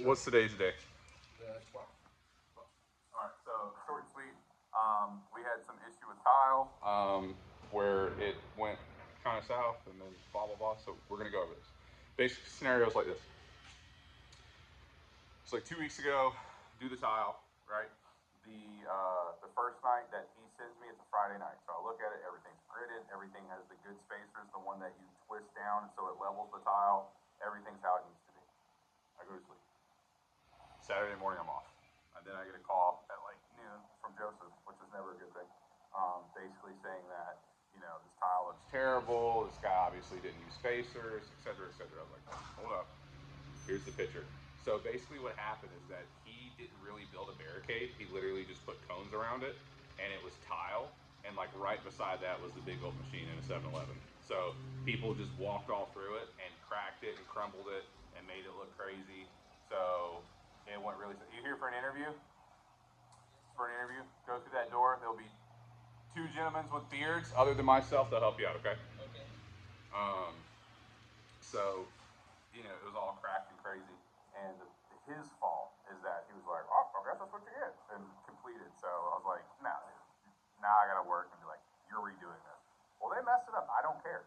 What's today's day? Alright, so short and sweet. We had some issue with tile where it went kind of south and then blah blah blah. So we're gonna go over this. Basic scenarios like this. It's like 2 weeks ago. Do the tile, right? The first night that he sends me, it's a Friday night. So I look at it. Everything's gridded. Everything has the good spacers, the one that you twist down so it levels the tile. Everything's how it needs to be. I go to sleep. Saturday morning, I'm off. And then I get a call at like noon from Joseph, which is never a good thing. Basically saying that, this tile looks terrible. This guy obviously didn't use spacers, et cetera, et cetera. I was like, hold up. Here's the picture. So basically, what happened is that he didn't really build a barricade. He literally just put cones around it, and it was tile. And like right beside that was the big old machine in a 7-Eleven. So people just walked all through it and cracked it and crumbled it and made it look crazy. So it went really. You here for an interview? For an interview, go through that door. There'll be two gentlemen with beards, other than myself. They'll help you out. Okay. Okay. Um. So it was all cracked and crazy. And his fault is that he was like, oh, I guess that's what you get, and completed. So I was like, nah, dude, now I gotta work and be like, you're redoing this. Well, they messed it up. I don't care.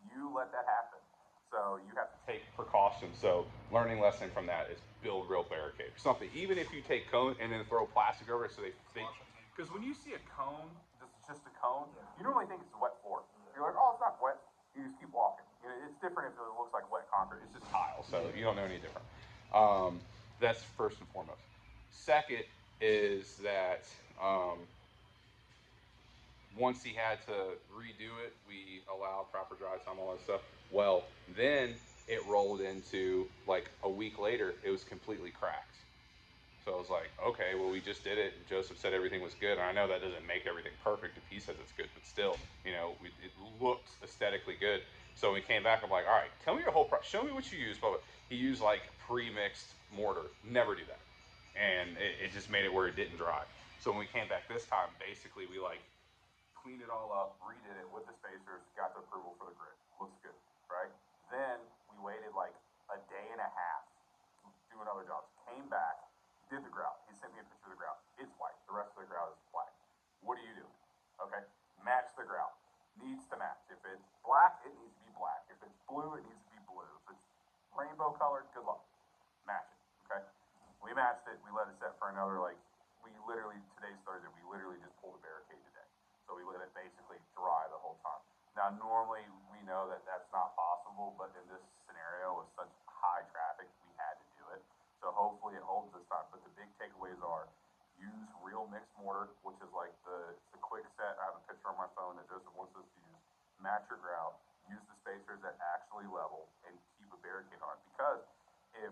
You let that happen. So you have to take precautions. So learning lesson from that is build real barricade. Something, even if you take cone and then throw plastic over it so they think, because when you see a cone, that's just a cone, you normally think it's a wet floor. You're like, oh, it's not wet. You just keep walking. It's different if it looks like wet concrete. It's just tile, so you don't know any different. That's first and foremost. Second is that once he had to redo it, we allowed proper dry time, all that stuff. Well, then it rolled into like a week later, it was completely cracked. So I was like, okay, well, we just did it. Joseph said everything was good. And I know that doesn't make everything perfect if he says it's good, but still, it looked aesthetically good. So we came back. I'm like, all right, tell me your whole show me what you used. But he used like pre-mixed mortar. Never do that, and it just made it where it didn't dry. So when we came back this time, basically we like cleaned it all up, redid it with the spacers, got the approval for the grid. Looks good, right? Then we waited like a day and a half doing other jobs. Came back, did the grout. He sent me a picture of the grout. It's white. The rest of the grout is black. What do you do? Okay, match the grout. Needs to match. If it's black, it needs to be black. If it's blue, it needs to be blue. If it's rainbow colored, good luck. Match it. Okay. We matched it. We let it set for another today's Thursday. We literally just pulled a barricade today. So we let it basically dry the whole time. Now, normally we know that that's not possible, but in this scenario with such high traffic, we had to do it. So hopefully it holds this time. But the big takeaways are use real mixed mortar, which is like the quick set. I have a picture on my phone that Joseph wants us to use. Match your grout. Use the spacers that actually level and keep a barricade on it. Because if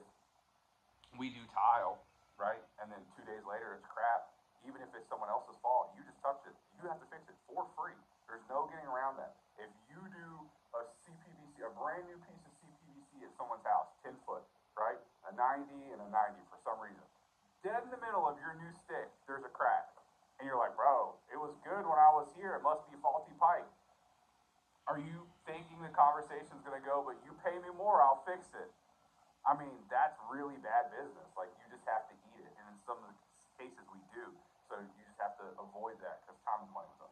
we do tile, right, and then 2 days later it's crap, even if it's someone else's fault, you just touched it. You have to fix it for free. There's no getting around that. If you do a CPVC, a brand new piece of CPVC at someone's house, 10 foot, right, a 90 and a 90 for some reason, dead in the middle of your new stick, there's a crack. And you're like, bro, it was good when I was here. It must be faulty pipe. Are you thinking the conversation's going to go, but you pay me more, I'll fix it? I mean, that's really bad business. Like, you just have to eat it. And in some of the cases, we do. So you just have to avoid that because time and money was